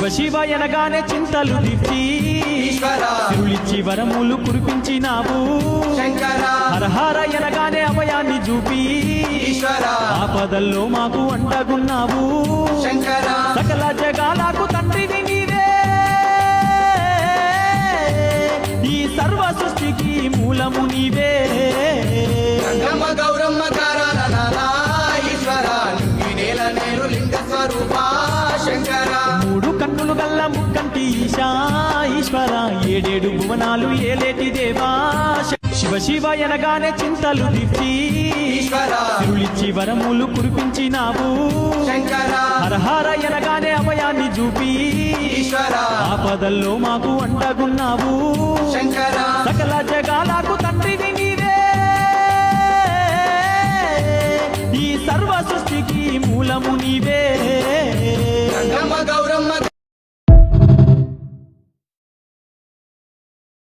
శివ శివ ఎనగానే చింతలు దిర్చి తిరులిచ్చి వరములు కురిపించినావు హర హర ఎనగానే అభయాన్ని చూపి ఆపదల్లో మాకు అండగున్నావు సకల జగాలకు తండ్రివి నీవే ఈ సర్వ సృష్టికి మూలము నీవే గౌరమ్మ లింగ స్వరూప శంకర మూడు కన్నులు గల్ల ముక్కంటి ఈశా ఈశ్వర ఏడేడు భువనాలు ఏలేటి దేవా శివ శివ ఎనగానే చింతలు దిర్చి తిరులిచ్చి వరములు కురిపించినావు హర హర ఎనగానే అభయాన్ని చూపి ఆపదల్లో మాకు అండగున్నావు సకల జగాలకు తండ్రివి నీవే ఈ సర్వ సృష్టికి మూలము నీవే గౌరమ్మ